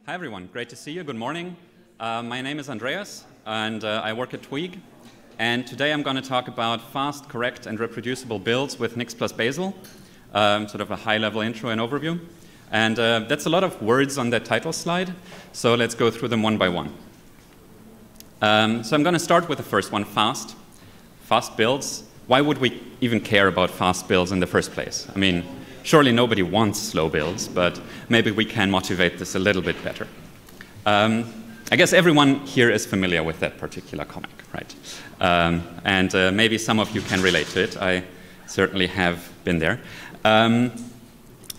Hi everyone, great to see you. Good morning. My name is Andreas and I work at Tweak. And today I'm going to talk about fast, correct, and reproducible builds with Nix Bazel, sort of a high-level intro and overview. And that's a lot of words on that title slide, so let's go through them one by one. So I'm going to start with the first one, fast. Fast builds. Why would we even care about fast builds in the first place? I mean, surely nobody wants slow builds, but maybe we can motivate this a little bit better. I guess everyone here is familiar with that particular comic, right? And maybe some of you can relate to it. I certainly have been there.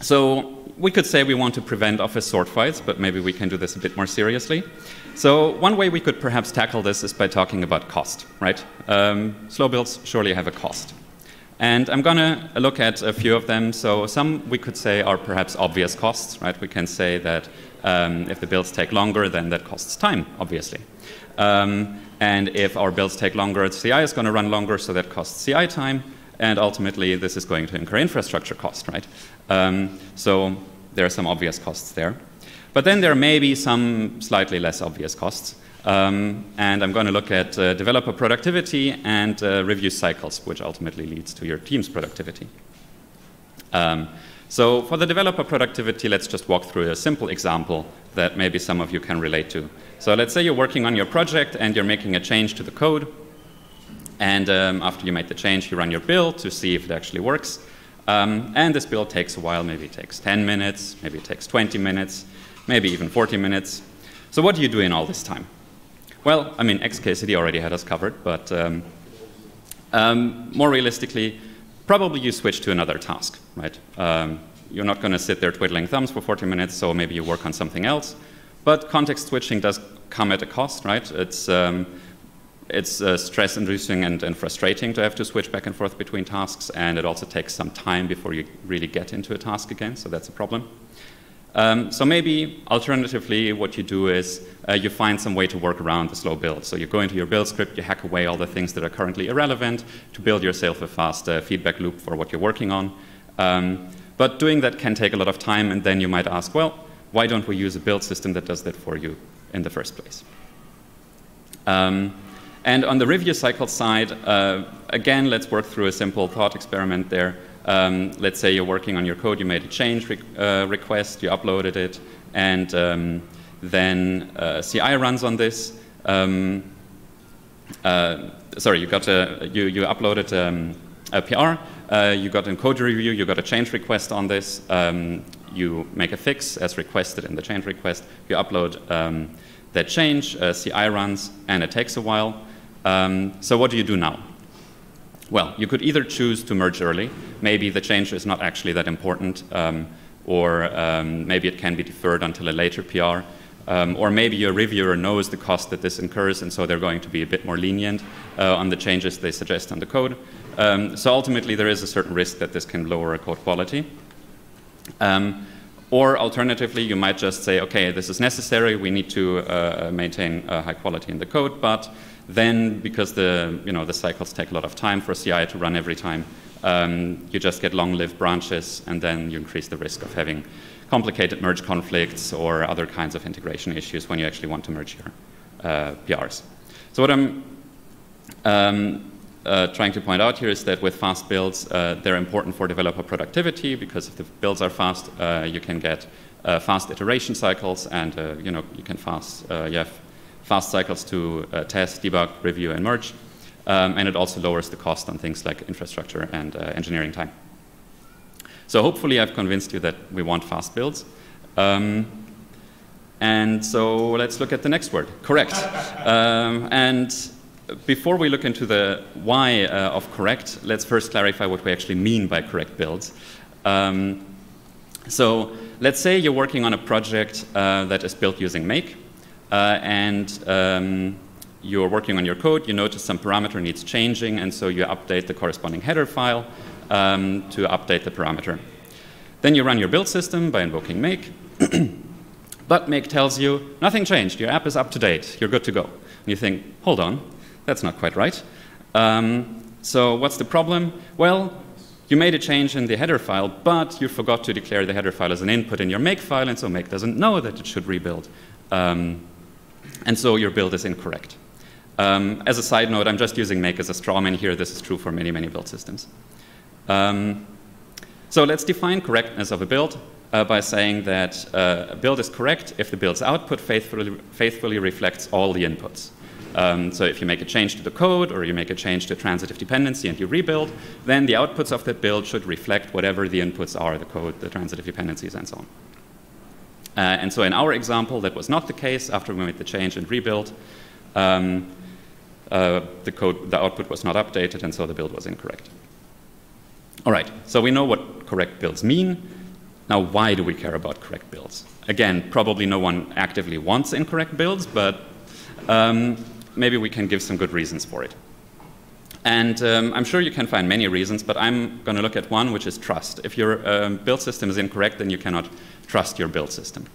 So we could say we want to prevent office sword fights, but maybe we can do this a bit more seriously. So one way we could perhaps tackle this is by talking about cost, right? Slow builds surely have a cost. And I'm going to look at a few of them. So some we could say are perhaps obvious costs, right? We can say that if the builds take longer, then that costs time, obviously. And if our builds take longer, CI is going to run longer, so that costs CI time. And ultimately, this is going to incur infrastructure cost, right? So there are some obvious costs there. But then there may be some slightly less obvious costs. And I'm going to look at developer productivity and review cycles, which ultimately leads to your team's productivity. So for the developer productivity, let's just walk through a simple example that maybe some of you can relate to. So let's say you're working on your project and you're making a change to the code. And after you make the change, you run your build to see if it actually works. And this build takes a while. Maybe it takes 10 minutes, maybe it takes 20 minutes, maybe even 40 minutes. So what do you do in all this time? Well, I mean, XKCD already had us covered, but more realistically, probably you switch to another task, right? You're not going to sit there twiddling thumbs for 40 minutes, so maybe you work on something else. But context switching does come at a cost, right? It's stress-inducing and frustrating to have to switch back and forth between tasks, and it also takes some time before you really get into a task again, so that's a problem. So maybe, alternatively, what you do is you find some way to work around the slow build. So you go into your build script, you hack away all the things that are currently irrelevant to build yourself a fast feedback loop for what you're working on. But doing that can take a lot of time, and then you might ask, well, why don't we use a build system that does that for you in the first place? And on the review cycle side, again, let's work through a simple thought experiment there. Let's say you're working on your code, you made a change request, you uploaded it, and then CI runs on this. Sorry, you uploaded a PR, you got a code review, you got a change request on this, you make a fix as requested in the change request, you upload that change, CI runs, and it takes a while. So what do you do now? Well, you could either choose to merge early. Maybe the change is not actually that important, or maybe it can be deferred until a later PR. Or maybe your reviewer knows the cost that this incurs, and so they're going to be a bit more lenient on the changes they suggest on the code. So ultimately, there is a certain risk that this can lower a code quality. Or alternatively, you might just say, okay, this is necessary. We need to maintain high quality in the code, but then, because the cycles take a lot of time for CI to run every time, you just get long-lived branches, and then you increase the risk of having complicated merge conflicts or other kinds of integration issues when you actually want to merge your PRs. So what I'm trying to point out here is that with fast builds, they're important for developer productivity, because if the builds are fast, you can get fast iteration cycles, and you have fast cycles to test, debug, review, and merge. And it also lowers the cost on things like infrastructure and engineering time. So hopefully I've convinced you that we want fast builds. And so let's look at the next word, correct. And before we look into the why of correct, let's first clarify what we actually mean by correct builds. So let's say you're working on a project that is built using make. And you're working on your code, you notice some parameter needs changing, and so you update the corresponding header file to update the parameter. Then you run your build system by invoking make, but make tells you nothing changed, your app is up to date, you're good to go. And you think, hold on, that's not quite right. So what's the problem? Well, You made a change in the header file, but you forgot to declare the header file as an input in your make file, and so make doesn't know that it should rebuild. And so your build is incorrect. As a side note, I'm just using make as a strawman here. This is true for many, many build systems. So let's define correctness of a build by saying that a build is correct if the build's output faithfully reflects all the inputs. So if you make a change to the code or you make a change to a transitive dependency and you rebuild, then the outputs of that build should reflect whatever the inputs are, the code, the transitive dependencies, and so on. And so in our example, that was not the case. After we made the change and rebuild, the output was not updated, and so the build was incorrect. All right, so we know what correct builds mean. Now, why do we care about correct builds? Again, probably no one actively wants incorrect builds, but maybe we can give some good reasons for it. And I'm sure you can find many reasons, but I'm going to look at one, which is trust. If your build system is incorrect, then you cannot trust your build system.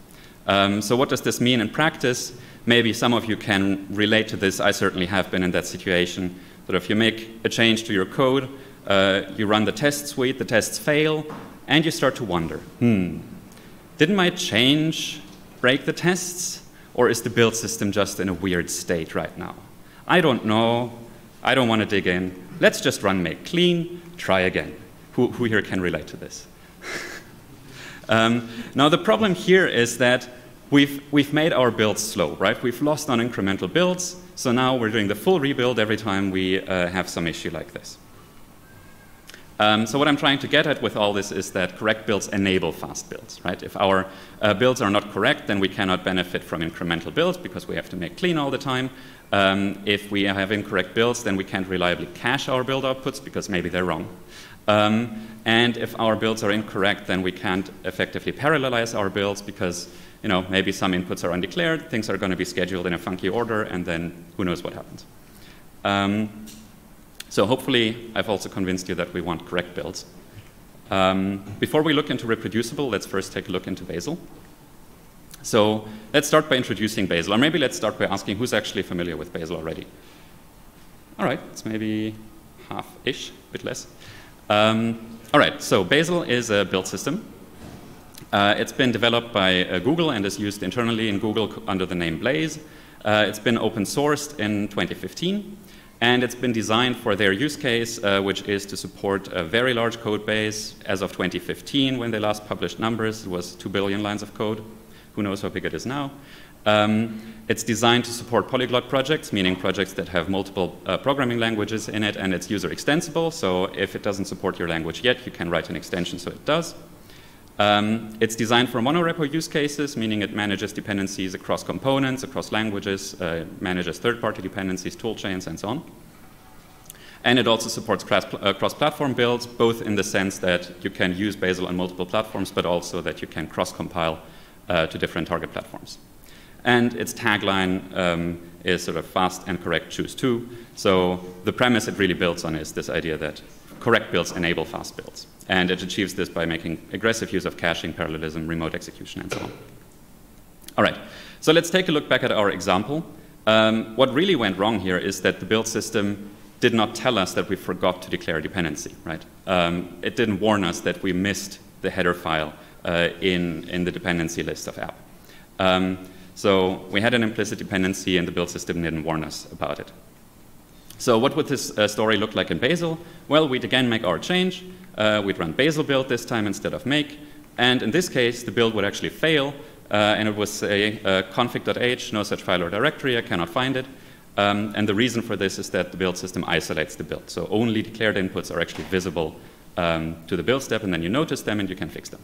So what does this mean in practice? Maybe some of you can relate to this. I certainly have been in that situation. That if you make a change to your code, you run the test suite, the tests fail, and you start to wonder, didn't my change break the tests? Or is the build system just in a weird state right now? I don't know. I don't want to dig in. Let's just run make clean, try again. Who here can relate to this? Now, the problem here is that we've made our builds slow, right? We've lost on incremental builds, so now we're doing the full rebuild every time we have some issue like this. So what I'm trying to get at with all this is that correct builds enable fast builds, right? If our builds are not correct, then we cannot benefit from incremental builds because we have to make clean all the time. If we have incorrect builds, then we can't reliably cache our build outputs because maybe they're wrong. And if our builds are incorrect, then we can't effectively parallelize our builds because maybe some inputs are undeclared, things are going to be scheduled in a funky order, and then who knows what happens. So hopefully I've also convinced you that we want correct builds. Before we look into reproducible, let's first take a look into Bazel. So let's start by introducing Bazel, or maybe let's start by asking who's actually familiar with Bazel already. All right, it's maybe half-ish, a bit less. All right, so Bazel is a build system. It's been developed by Google and is used internally in Google under the name Blaze. It's been open sourced in 2015. And it's been designed for their use case, which is to support a very large code base. As of 2015, when they last published numbers, it was 2 billion lines of code. Who knows how big it is now? It's designed to support polyglot projects, meaning projects that have multiple programming languages in it, and it's user extensible. So if it doesn't support your language yet, you can write an extension so it does. It's designed for monorepo use cases, meaning it manages dependencies across components, across languages, manages third-party dependencies, toolchains, and so on. And it also supports cross-platform builds, both in the sense that you can use Bazel on multiple platforms, but also that you can cross-compile to different target platforms. And its tagline is sort of fast and correct, choose two. So the premise it really builds on is this idea that correct builds enable fast builds. And it achieves this by making aggressive use of caching, parallelism, remote execution, and so on. All right, so let's take a look back at our example. What really went wrong here is that the build system did not tell us that we forgot to declare a dependency, right? It didn't warn us that we missed the header file in the dependency list of app. So we had an implicit dependency, and the build system didn't warn us about it. So what would this story look like in Bazel? Well, we'd again make our change. We'd run Bazel build this time instead of make. And in this case, the build would actually fail. And it would say config.h, no such file or directory, I cannot find it. And the reason for this is that the build system isolates the build. So only declared inputs are actually visible to the build step, and then you notice them and you can fix them.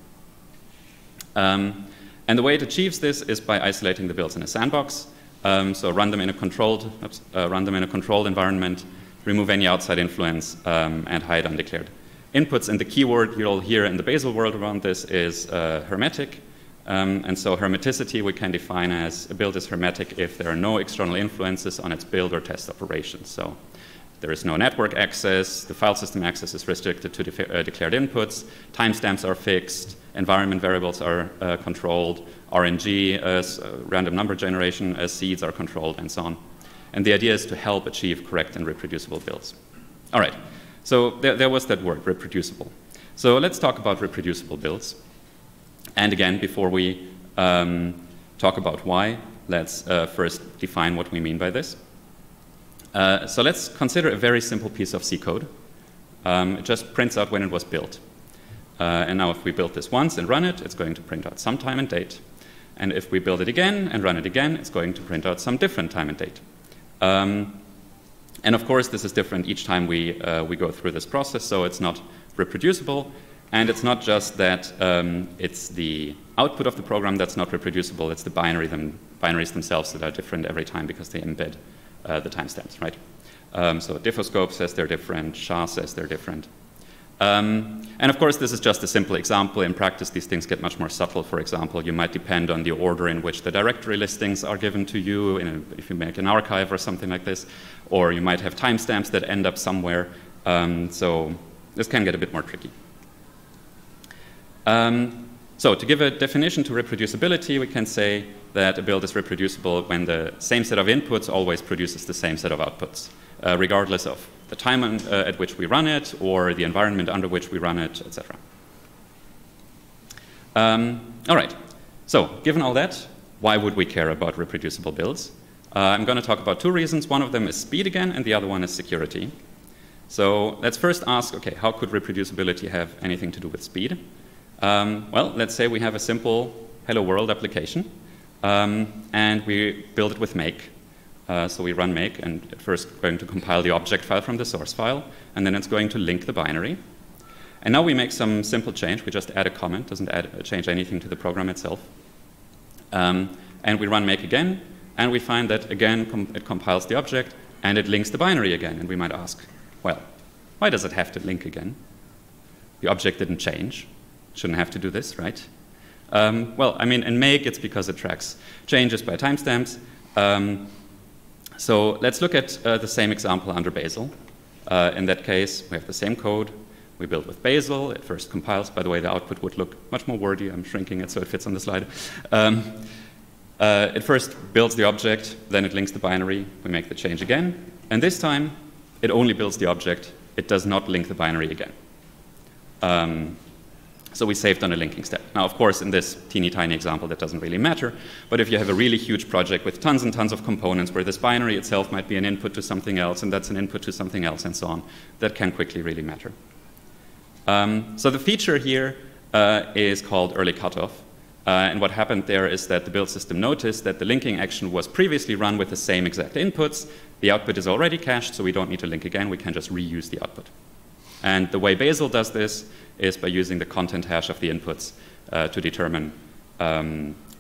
And the way it achieves this is by isolating the builds in a sandbox. So run them in a controlled environment, remove any outside influence, and hide undeclared inputs. And the keyword you'll hear in the Bazel world around this is hermetic. And so hermeticity we can define as a build is hermetic if there are no external influences on its build or test operations. So there is no network access, the file system access is restricted to declared inputs, timestamps are fixed, environment variables are controlled, RNG, random number generation seeds are controlled, and so on. And the idea is to help achieve correct and reproducible builds. All right, so there was that word, reproducible. So let's talk about reproducible builds. And again, before we talk about why, let's first define what we mean by this. So let's consider a very simple piece of C code. It just prints out when it was built. And now if we build this once and run it, it's going to print out some time and date. And if we build it again and run it again, it's going to print out some different time and date. And of course, this is different each time we go through this process, so it's not reproducible. And it's not just that it's the output of the program that's not reproducible, it's the binaries themselves that are different every time because they embed the timestamps, right? So diffoscope says they're different, SHA says they're different. And of course, this is just a simple example. In practice, these things get much more subtle. For example, you might depend on the order in which the directory listings are given to you, if you make an archive or something like this, or you might have timestamps that end up somewhere. So this can get a bit more tricky. So to give a definition to reproducibility, we can say that a build is reproducible when the same set of inputs always produces the same set of outputs, regardless of the time at which we run it or the environment under which we run it, etc. All right, so given all that, why would we care about reproducible builds? I'm going to talk about two reasons. One of them is speed again, and the other one is security. So let's first ask, okay, how could reproducibility have anything to do with speed? Well, let's say we have a simple Hello World application, and we build it with make. So we run make, and at first going to compile the object file from the source file, and then it's going to link the binary. And now we make some simple change. We just add a comment, doesn't change anything to the program itself. And we run make again, and we find that, again, it compiles the object, and it links the binary again. And we might ask, well, why does it have to link again? The object didn't change. Shouldn't have to do this, right? Well, I mean, in make, it's because it tracks changes by timestamps. So let's look at the same example under Bazel. In that case, we have the same code. We build with Bazel. It first compiles. By the way, the output would look much more wordy. I'm shrinking it so it fits on the slide. It first builds the object, then it links the binary. We make the change again. And this time, it only builds the object. It does not link the binary again. So we saved on a linking step. Now, of course, in this teeny tiny example, that doesn't really matter. But if you have a really huge project with tons and tons of components where this binary itself might be an input to something else, and that's an input to something else, and so on, that can quickly really matter. So the feature here is called early cutoff. And what happened there is that the build system noticed that the linking action was previously run with the same exact inputs. The output is already cached, so we don't need to link again. We can just reuse the output. And the way Bazel does this is by using the content hash of the inputs to determine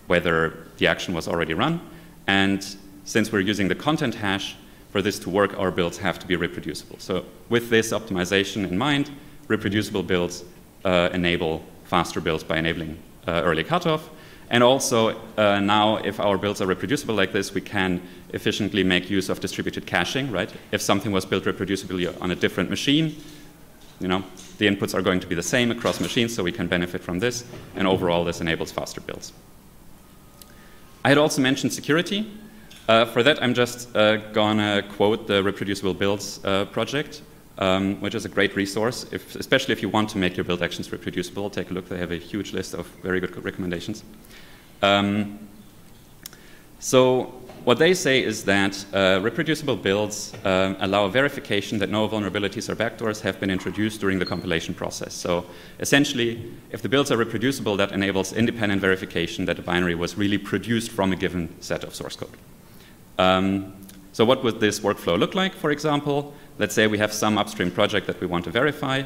whether the action was already run. And since we're using the content hash, for this to work, our builds have to be reproducible. So with this optimization in mind, reproducible builds enable faster builds by enabling early cutoff. And also, now, if our builds are reproducible like this, we can efficiently make use of distributed caching, right? If something was built reproducibly on a different machine, you know, the inputs are going to be the same across machines, so we can benefit from this. And overall, this enables faster builds. I had also mentioned security. For that, I'm just gonna quote the Reproducible Builds project, which is a great resource, especially if you want to make your build actions reproducible. Take a look. They have a huge list of very good recommendations. So what they say is that reproducible builds allow verification that no vulnerabilities or backdoors have been introduced during the compilation process. So essentially, if the builds are reproducible, that enables independent verification that a binary was really produced from a given set of source code. So what would this workflow look like, for example? Let's say we have some upstream project that we want to verify.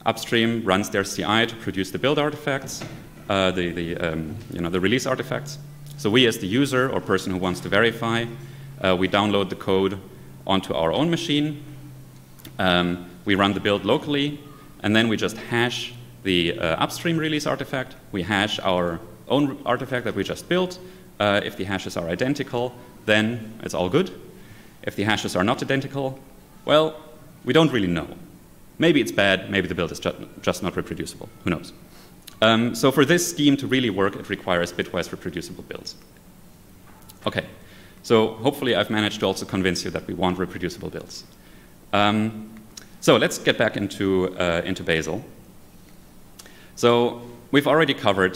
Upstream runs their CI to produce the build artifacts, the release artifacts. So we, as the user or person who wants to verify, we download the code onto our own machine. We run the build locally, and then we just hash the upstream release artifact. We hash our own artifact that we just built. If the hashes are identical, then it's all good. If the hashes are not identical, well, we don't really know. Maybe it's bad, maybe the build is just not reproducible. Who knows? So for this scheme to really work, it requires bitwise reproducible builds. Okay, so hopefully I've managed to also convince you that we want reproducible builds. So let's get back into Bazel. So we've already covered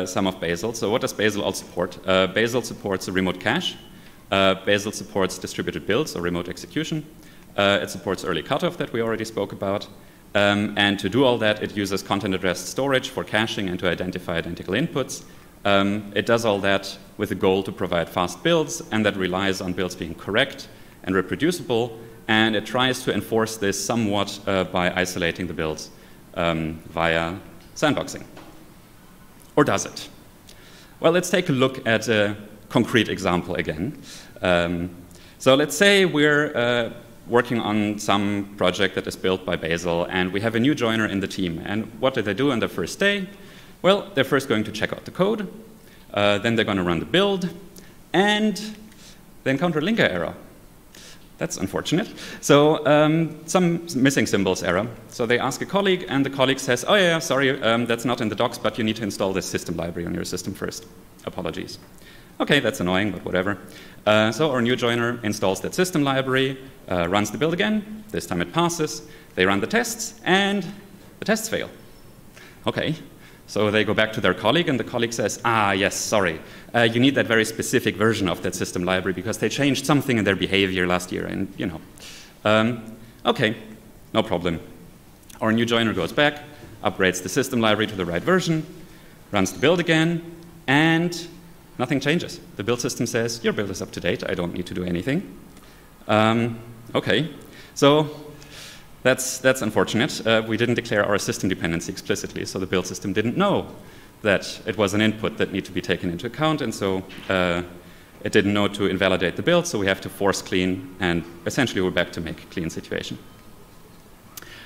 some of Bazel. So what does Bazel all support? Bazel supports a remote cache. Bazel supports distributed builds or remote execution. It supports early cutoff that we already spoke about. And to do all that, it uses content-addressed storage for caching and to identify identical inputs. It does all that with the goal to provide fast builds, and that relies on builds being correct and reproducible. And it tries to enforce this somewhat by isolating the builds via sandboxing. Or does it? Well, let's take a look at a concrete example again. So let's say we're working on some project that is built by Bazel, and we have a new joiner in the team. And what do they do on their first day? Well, they're first going to check out the code, then they're going to run the build, and they encounter a linker error. That's unfortunate. So some missing symbols error. So they ask a colleague, and the colleague says, oh yeah, sorry, that's not in the docs, but you need to install this system library on your system first. Apologies. Okay, that's annoying, but whatever. So our new joiner installs that system library, runs the build again. This time it passes. They run the tests, and the tests fail. Okay. So they go back to their colleague, and the colleague says, ah, yes, sorry. You need that very specific version of that system library because they changed something in their behavior last year, and you know. Okay, no problem. Our new joiner goes back, upgrades the system library to the right version, runs the build again, and nothing changes. The build system says, your build is up to date. I don't need to do anything. Okay, so that's unfortunate. We didn't declare our system dependency explicitly, so the build system didn't know that it was an input that needed to be taken into account, and so it didn't know to invalidate the build, so we have to force clean, and essentially we're back to make a clean situation.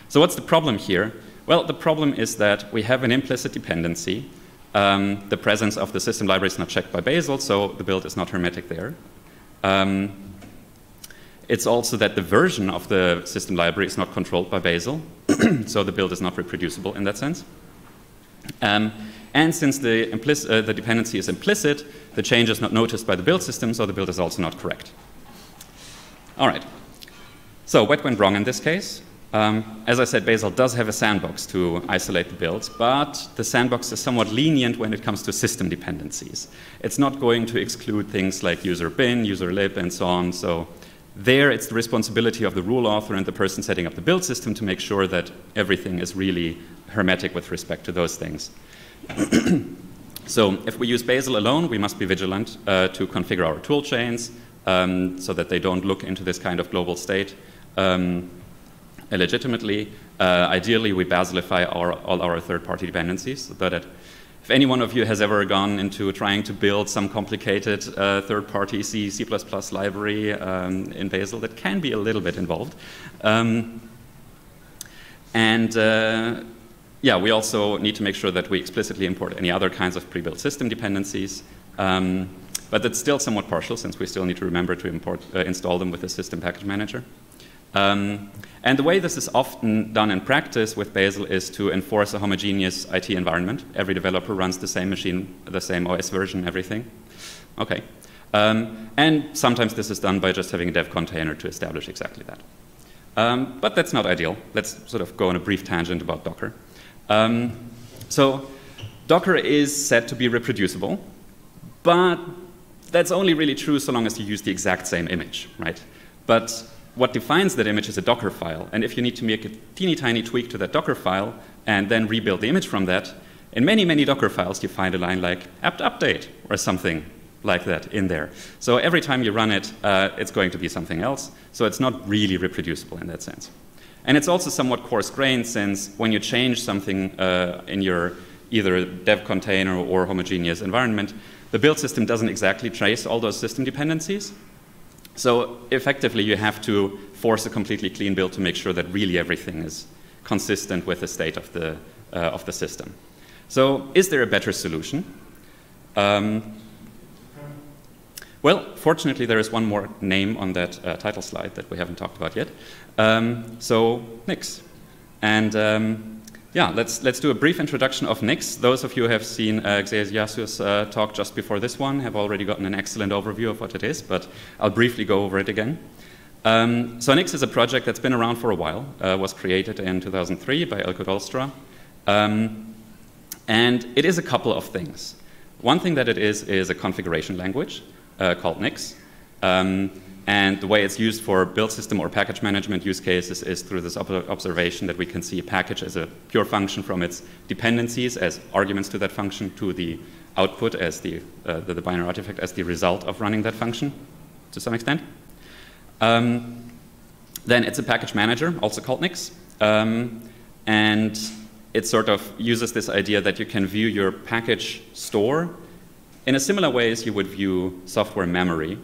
So what's the problem here? Well, the problem is that we have an implicit dependency. The presence of the system library is not checked by Bazel, so the build is not hermetic there. It's also that the version of the system library is not controlled by Bazel, so the build is not reproducible in that sense. And since the dependency is implicit, the change is not noticed by the build system, so the build is also not correct. All right. So what went wrong in this case? As I said, Bazel does have a sandbox to isolate the builds, but the sandbox is somewhat lenient when it comes to system dependencies. It's not going to exclude things like user bin, user lib, and so on. So there, it's the responsibility of the rule author and the person setting up the build system to make sure that everything is really hermetic with respect to those things. So if we use Bazel alone, we must be vigilant to configure our tool chains so that they don't look into this kind of global state illegitimately. Ideally, we Bazelify all our third-party dependencies so that if any one of you has ever gone into trying to build some complicated third-party C++ library in Bazel, that can be a little bit involved. Yeah, we also need to make sure that we explicitly import any other kinds of pre-built system dependencies. But that's still somewhat partial, since we still need to remember to install them with the system package manager. And the way this is often done in practice with Bazel is to enforce a homogeneous IT environment. Every developer runs the same machine, the same OS version, everything. Okay. And sometimes this is done by just having a dev container to establish exactly that. But that's not ideal. Let's sort of go on a brief tangent about Docker. So Docker is said to be reproducible, but that's only really true so long as you use the exact same image, right? But what defines that image is a Docker file, and if you need to make a teeny tiny tweak to that Docker file and then rebuild the image from that, in many, many Docker files you find a line like apt update or something like that in there. So every time you run it, it's going to be something else, so it's not really reproducible in that sense. And it's also somewhat coarse-grained, since when you change something in your either dev container or homogeneous environment, the build system doesn't exactly trace all those system dependencies. So effectively, you have to force a completely clean build to make sure that really everything is consistent with the state of the system. So is there a better solution? Well, fortunately, there is one more name on that title slide that we haven't talked about yet. So Nix. And yeah, let's do a brief introduction of Nix. Those of you who have seen Xeyasiu's talk just before this one have already gotten an excellent overview of what it is, but I'll briefly go over it again. So Nix is a project that's been around for a while. Was created in 2003 by Elko Dolstra. And it is a couple of things. One thing that it is a configuration language called Nix. And the way it's used for build system or package management use cases is through this observation that we can see a package as a pure function from its dependencies as arguments to that function, to the output as the binary artifact as the result of running that function to some extent. Then it's a package manager, also called Nix. And it sort of uses this idea that you can view your package store in a similar way as you would view software memory,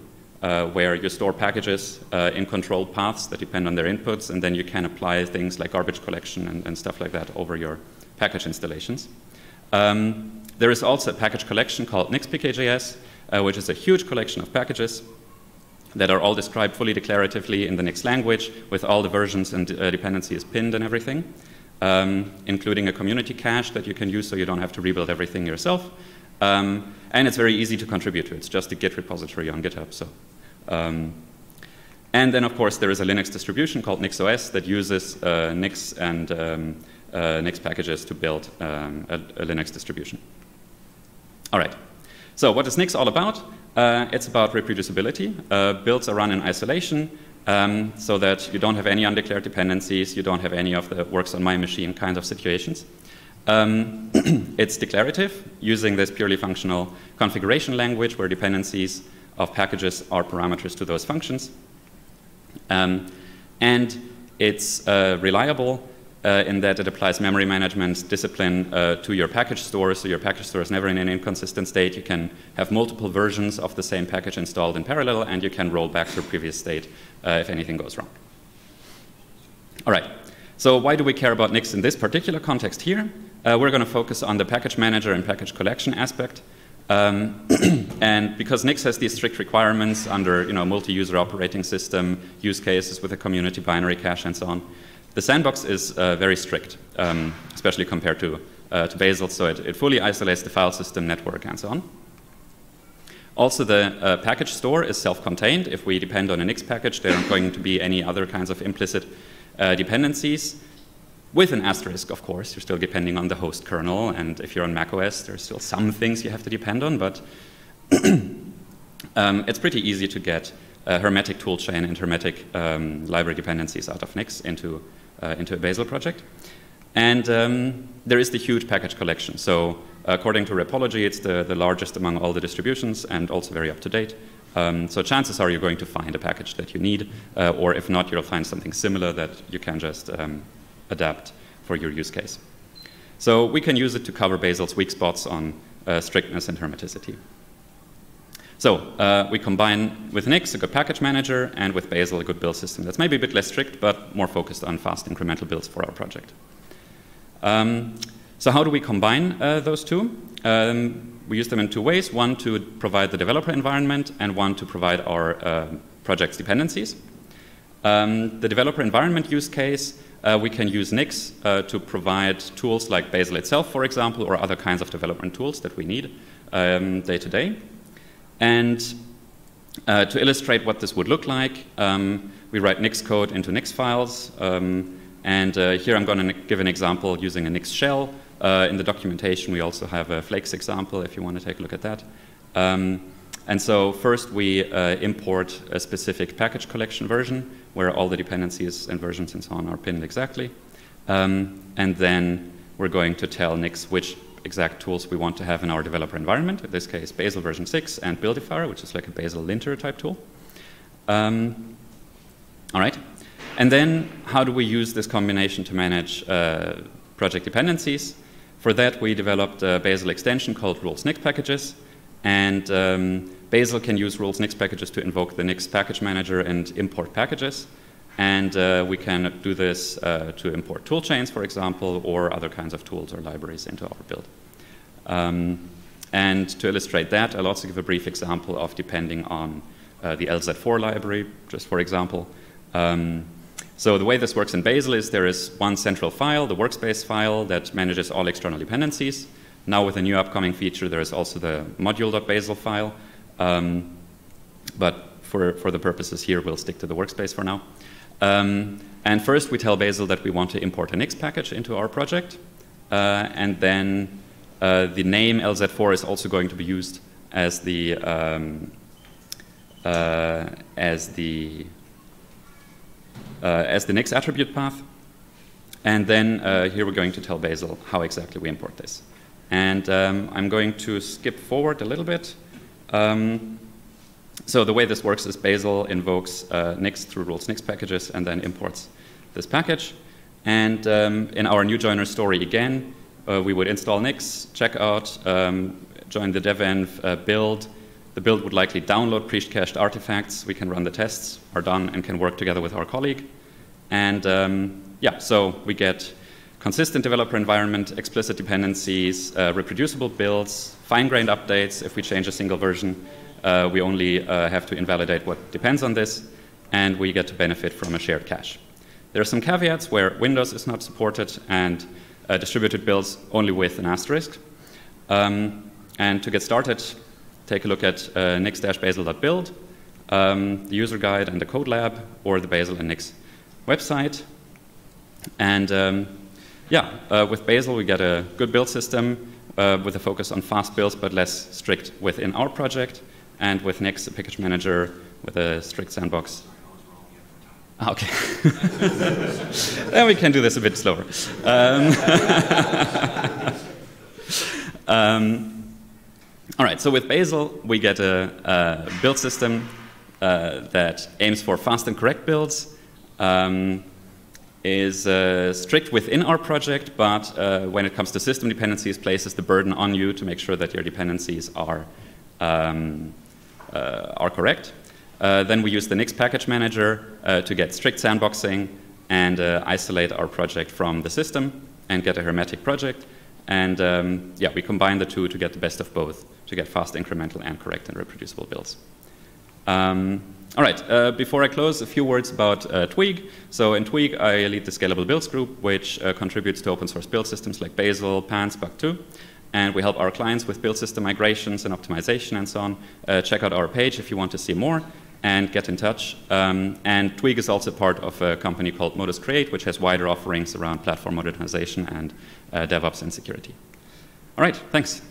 where you store packages in controlled paths that depend on their inputs, and then you can apply things like garbage collection and stuff like that over your package installations. There is also a package collection called nixpkjs, which is a huge collection of packages that are all described fully declaratively in the Nix language, with all the versions and dependencies pinned and everything, including a community cache that you can use so you don't have to rebuild everything yourself. And it's very easy to contribute to. It's just a Git repository on GitHub. So, and then, of course, there is a Linux distribution called NixOS that uses Nix and Nix packages to build a Linux distribution. All right. So what is Nix all about? It's about reproducibility. Builds are run in isolation so that you don't have any undeclared dependencies. You don't have any of the works on my machine kind of situations. It's declarative, using this purely functional configuration language where dependencies of packages are parameters to those functions. And it's reliable in that it applies memory management discipline to your package store, so your package store is never in an inconsistent state. You can have multiple versions of the same package installed in parallel, and you can roll back to a previous state if anything goes wrong. All right. So why do we care about Nix in this particular context here? We're going to focus on the package manager and package collection aspect. And because Nix has these strict requirements under multi-user operating system, use cases with a community binary cache and so on, the sandbox is very strict, especially compared to Bazel, so it fully isolates the file system, network, and so on. Also, the package store is self-contained. If we depend on a Nix package, there aren't going to be any other kinds of implicit dependencies, with an asterisk, of course. You're still depending on the host kernel, and if you're on macOS, there's still some things you have to depend on, but it's pretty easy to get hermetic toolchain and hermetic library dependencies out of Nix into a Bazel project. And there is the huge package collection. So according to Repology, it's the largest among all the distributions and also very up-to-date. So chances are you're going to find a package that you need, or if not, you'll find something similar that you can just adapt for your use case. So we can use it to cover Bazel's weak spots on strictness and hermeticity. So we combine with Nix a good package manager, and with Bazel a good build system that's maybe a bit less strict, but more focused on fast incremental builds for our project. So how do we combine those two? We use them in two ways. One to provide the developer environment, and one to provide our project's dependencies. The developer environment use case, we can use Nix to provide tools like Bazel itself, for example, or other kinds of development tools that we need day to day. And to illustrate what this would look like, we write Nix code into Nix files. And here I'm going to give an example using a Nix shell. In the documentation, we also have a Flakes example if you want to take a look at that. And so first we import a specific package collection version where all the dependencies and versions and so on are pinned exactly. And then we're going to tell Nix which exact tools we want to have in our developer environment, in this case Bazel version 6 and Buildifier, which is like a Bazel linter type tool. All right. And then how do we use this combination to manage project dependencies? For that, we developed a Bazel extension called rules Nix packages. And Bazel can use rules Nix packages to invoke the Nix package manager and import packages. And we can do this to import toolchains, for example, or other kinds of tools or libraries into our build. And to illustrate that, I'll also give a brief example of depending on the LZ4 library, just for example. So the way this works in Bazel is there is one central file, the workspace file, that manages all external dependencies. Now with a new upcoming feature, there is also the module.bazel file. But for the purposes here, we'll stick to the workspace for now. And first, we tell Bazel that we want to import a Nix package into our project. And then the name LZ4 is also going to be used as the Nix attribute path. And then here we're going to tell Bazel how exactly we import this. And I'm going to skip forward a little bit. So the way this works is Bazel invokes Nix through rules Nix packages and then imports this package. And in our new joiner story again, we would install Nix, check out, join the devenv build. The build would likely download pre-cached artifacts. We can run the tests, are done, and can work together with our colleague. And yeah, so we get consistent developer environment, explicit dependencies, reproducible builds, fine-grained updates. If we change a single version, we only have to invalidate what depends on this, and we get to benefit from a shared cache. There are some caveats where Windows is not supported and distributed builds only with an asterisk. And to get started, take a look at nix-bazel.build, the user guide and the code lab, or the Bazel and Nix website. And yeah, with Bazel, we get a good build system with a focus on fast builds, but less strict within our project. And with Nix, a package manager with a strict sandbox. Okay. Then we can do this a bit slower. All right, so with Bazel, we get a build system that aims for fast and correct builds, is strict within our project, but when it comes to system dependencies, places the burden on you to make sure that your dependencies are correct. Then we use the Nix package manager to get strict sandboxing and isolate our project from the system and get a hermetic project. And yeah, we combine the two to get the best of both, to get fast, incremental, and correct and reproducible builds. All right, before I close, a few words about Twig. So in Twig, I lead the Scalable Builds group, which contributes to open source build systems like Bazel, Pants, Bug2. And we help our clients with build system migrations and optimization and so on. Check out our page if you want to see more and get in touch. And Twig is also part of a company called Modus Create, which has wider offerings around platform modernization and DevOps and security. All right, thanks.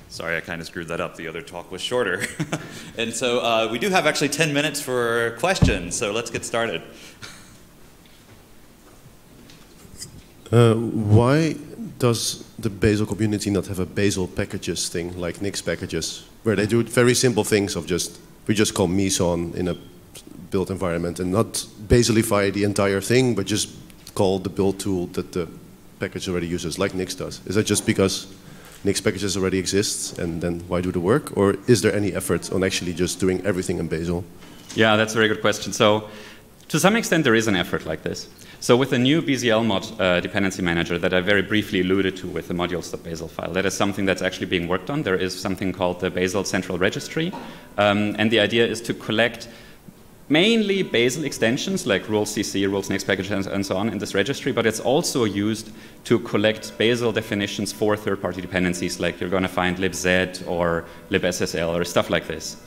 Sorry, I kind of screwed that up. The other talk was shorter. And so we do have actually 10 minutes for questions, so let's get started. Why does the Bazel community not have a Bazel packages thing like Nix packages, where they do very simple things of we just call meson in a build environment and not Bazelify the entire thing, but just call the build tool that the package already uses, like Nix does? Is that just because Nix packages already exists, and then why do the work? Or is there any effort on actually just doing everything in Bazel? Yeah, that's a very good question. So to some extent, there is an effort like this. So with the new BZL mod dependency manager that I very briefly alluded to with the modules.bazel file, that is something that's actually being worked on. There is something called the Bazel Central Registry. And the idea is to collect mainly Bazel extensions like rules CC, rules Nix packages, and so on in this registry, but it's also used to collect Bazel definitions for third-party dependencies, like you're going to find libz or libssl or stuff like this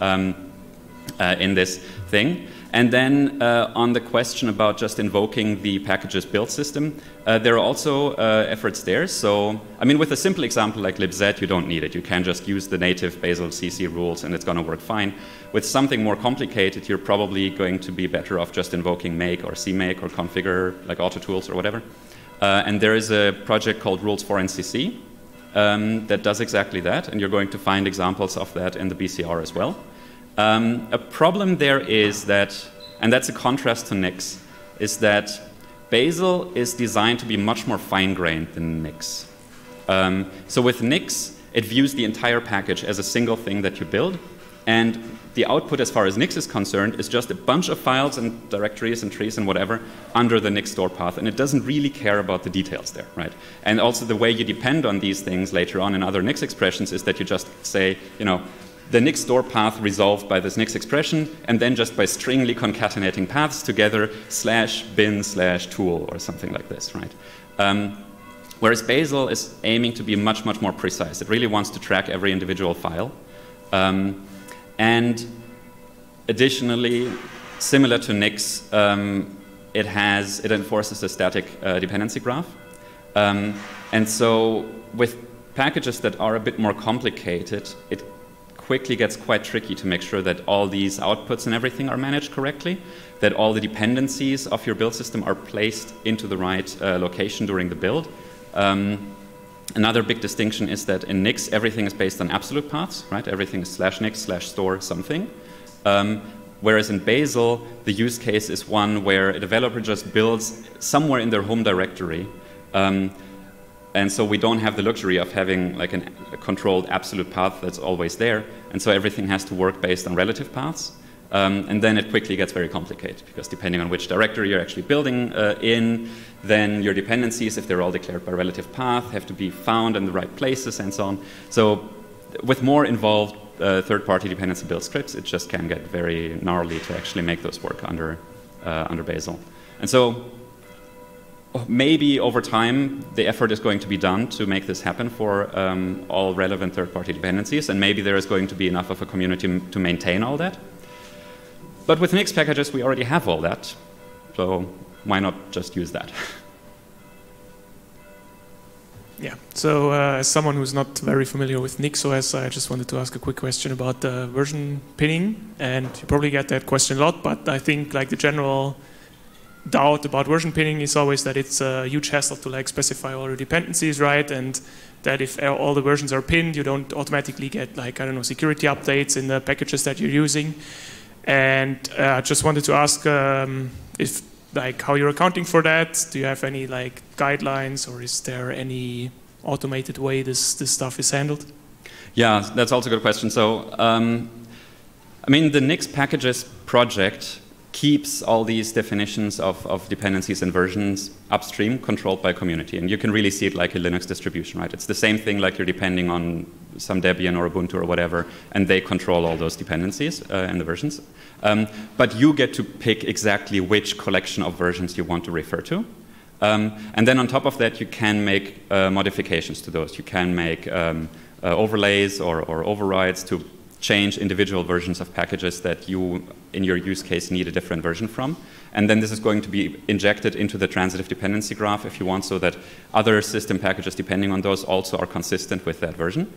in this thing. And then on the question about just invoking the packages build system, there are also efforts there. So, I mean, with a simple example like libz, you don't need it. You can just use the native Bazel CC rules and it's going to work fine. With something more complicated, you're probably going to be better off just invoking make or cmake or configure, like autotools or whatever. And there is a project called rules4ncc that does exactly that, and you're going to find examples of that in the BCR as well. A problem there is that, and that's a contrast to Nix, is that Bazel is designed to be much more fine-grained than Nix. So with Nix, it views the entire package as a single thing that you build, and the output as far as Nix is concerned is just a bunch of files and directories and trees and whatever under the Nix store path, and it doesn't really care about the details there, right? And also the way you depend on these things later on in other Nix expressions is that you just say, you know, the Nix store path resolved by this Nix expression, and then just by stringly concatenating paths together /bin/tool or something like this, right? Whereas Bazel is aiming to be much, much more precise. It really wants to track every individual file. And additionally, similar to Nix, it enforces a static dependency graph. And so with packages that are a bit more complicated, it quickly gets quite tricky to make sure that all these outputs and everything are managed correctly, that all the dependencies of your build system are placed into the right location during the build. Another big distinction is that in Nix, everything is based on absolute paths, right? Everything is /nix/store something. Whereas in Bazel, the use case is one where a developer just builds somewhere in their home directory. And so we don't have the luxury of having like a controlled absolute path that's always there. And so everything has to work based on relative paths. And then it quickly gets very complicated, because depending on which directory you're actually building in, then your dependencies, if they're all declared by relative path, have to be found in the right places and so on. So with more involved third-party dependency build scripts, it just can get very gnarly to actually make those work under Bazel. And so maybe over time, the effort is going to be done to make this happen for all relevant third-party dependencies, and maybe there is going to be enough of a community to maintain all that. But with Nix packages, we already have all that, so why not just use that? Yeah, so as someone who's not very familiar with NixOS, I just wanted to ask a quick question about the version pinning, and you probably get that question a lot, but I think like the general doubt about version pinning is always that it's a huge hassle to like specify all your dependencies, right? And that if all the versions are pinned, you don't automatically get like, I don't know, security updates in the packages that you're using. And I just wanted to ask if like how you're accounting for that. Do you have any like guidelines, or is there any automated way this stuff is handled? Yeah, that's also a good question. So I mean, the Nix packages project keeps all these definitions of dependencies and versions upstream, controlled by community. And you can really see it like a Linux distribution, right? It's the same thing like you're depending on some Debian or Ubuntu or whatever, and they control all those dependencies and the versions. But you get to pick exactly which collection of versions you want to refer to. And then on top of that, you can make modifications to those. You can make overlays or overrides to change individual versions of packages that you, in your use case, need a different version from. And then this is going to be injected into the transitive dependency graph if you want, so that other system packages, depending on those, also are consistent with that version.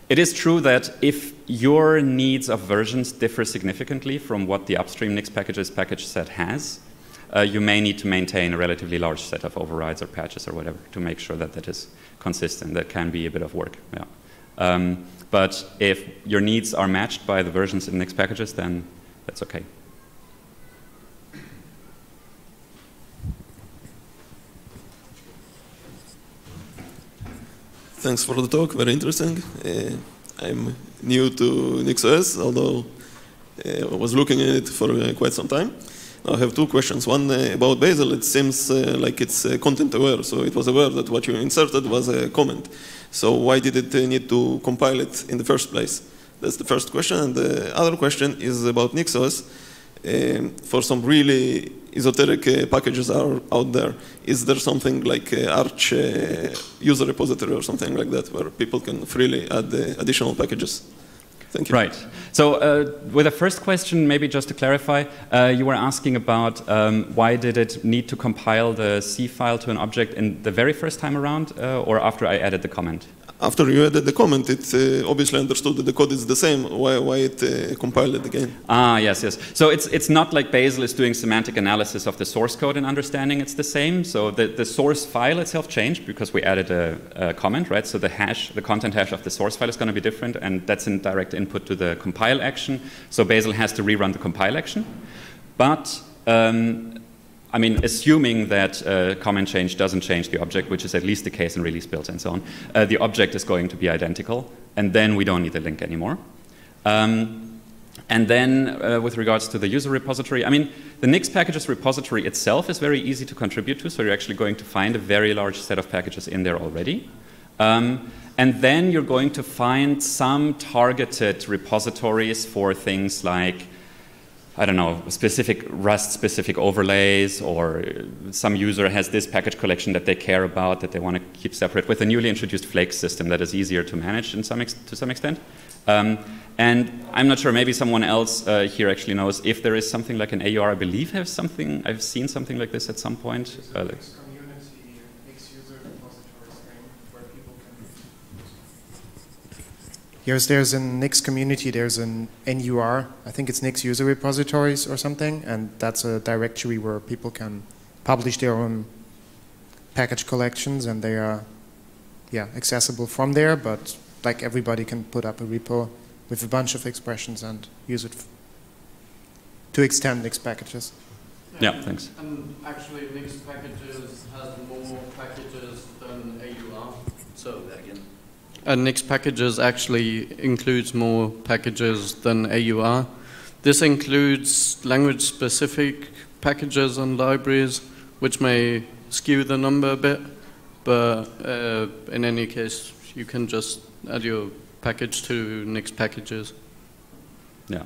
It is true that if your needs of versions differ significantly from what the upstream Nix packages package set has, you may need to maintain a relatively large set of overrides or patches or whatever to make sure that that is consistent. That can be a bit of work, yeah. But if your needs are matched by the versions in Nix packages, then that's okay. Thanks for the talk, very interesting. I'm new to NixOS, although I was looking at it for quite some time. I have two questions. One about Bazel. It seems like it's content aware, so it was aware that what you inserted was a comment. So why did it need to compile it in the first place? That's the first question. And the other question is about NixOS. For some really esoteric packages are out there, is there something like Arch user repository or something like that where people can freely add additional packages? Thank you. Right. So with the first question, maybe just to clarify, you were asking about why did it need to compile the C file to an object in the very first time around, or after I added the comment? After you added the comment, it obviously understood that the code is the same. Why it compiled it again? Ah, yes, yes. So it's not like Bazel is doing semantic analysis of the source code and understanding it's the same. So the source file itself changed because we added a comment, right? So the hash, the content hash of the source file is going to be different, and that's in direct input to the compile action. So Bazel has to rerun the compile action. But I mean, assuming that comment change doesn't change the object, which is at least the case in release builds and so on, the object is going to be identical, and then we don't need the link anymore. And then with regards to the user repository, I mean, the Nix packages repository itself is very easy to contribute to, so you're actually going to find a very large set of packages in there already. And then you're going to find some targeted repositories for things like, I don't know, specific Rust-specific overlays, or some user has this package collection that they care about, that they want to keep separate with a newly introduced flake system that is easier to manage to some extent. And I'm not sure, maybe someone else here actually knows if there is something like an AUR. I believe I've seen something like this at some point. Yes, there's a Nix community, there's an NUR, I think it's Nix user repositories or something, and that's a directory where people can publish their own package collections, and they are, yeah, accessible from there, but like everybody can put up a repo with a bunch of expressions and use it to extend Nix packages. Yeah, thanks. And actually, Nix packages has more packages than AUR. So again. Nix packages actually includes more packages than AUR. This includes language-specific packages and libraries, which may skew the number a bit. But in any case, you can just add your package to Nix packages. Yeah.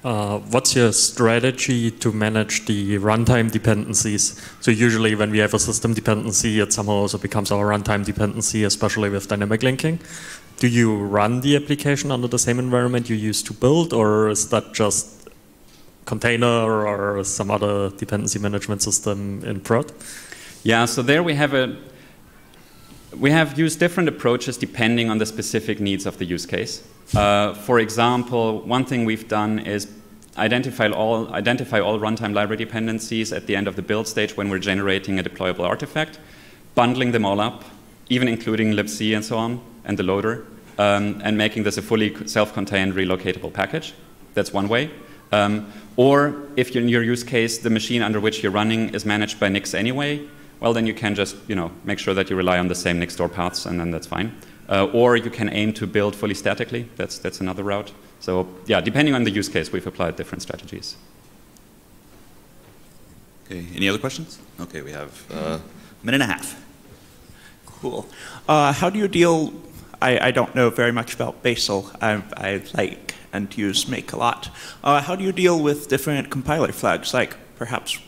What's your strategy to manage the runtime dependencies? So usually when we have a system dependency, it somehow also becomes our runtime dependency, especially with dynamic linking. Do you run the application under the same environment you used to build, or is that just container or some other dependency management system in prod? Yeah, so there we have used different approaches depending on the specific needs of the use case. For example, one thing we've done is identify all runtime library dependencies at the end of the build stage when we're generating a deployable artifact, bundling them all up, even including libc and so on, and the loader, and making this a fully self-contained relocatable package. That's one way. Or if in your use case, the machine under which you're running is managed by Nix anyway, well, then you can just make sure that you rely on the same Nix store paths, and then that's fine. Or you can aim to build fully statically. That's another route. So yeah, depending on the use case, we've applied different strategies. Okay, any other questions? Okay, we have a minute and a half. Cool. How do you deal, I don't know very much about Bazel. I like and use make a lot. How do you deal with different compiler flags? Like perhaps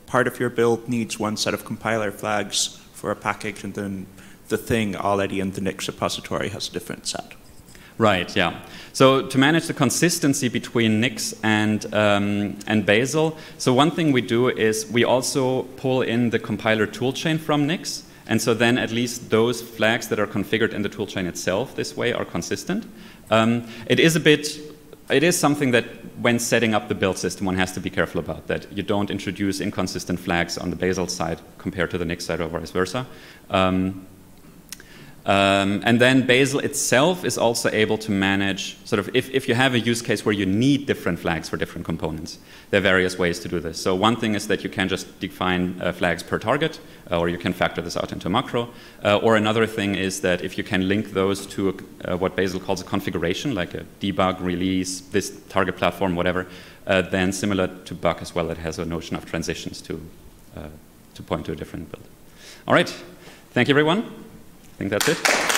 part of your build needs one set of compiler flags for a package, and then the thing already in the Nix repository has a different set. Right, yeah. So to manage the consistency between Nix and Bazel, so one thing we do is we also pull in the compiler toolchain from Nix, and so then at least those flags that are configured in the toolchain itself this way are consistent. It is something that when setting up the build system, one has to be careful about, that you don't introduce inconsistent flags on the Bazel side compared to the Nix side or vice versa. And then Bazel itself is also able to manage, sort of, if you have a use case where you need different flags for different components, there are various ways to do this. So one thing is that you can just define flags per target, or you can factor this out into a macro. Or another thing is that if you can link those to what Bazel calls a configuration, like a debug, release, this target platform, whatever, then similar to bug as well, it has a notion of transitions to point to a different build. All right. Thank you, everyone. I think that's it.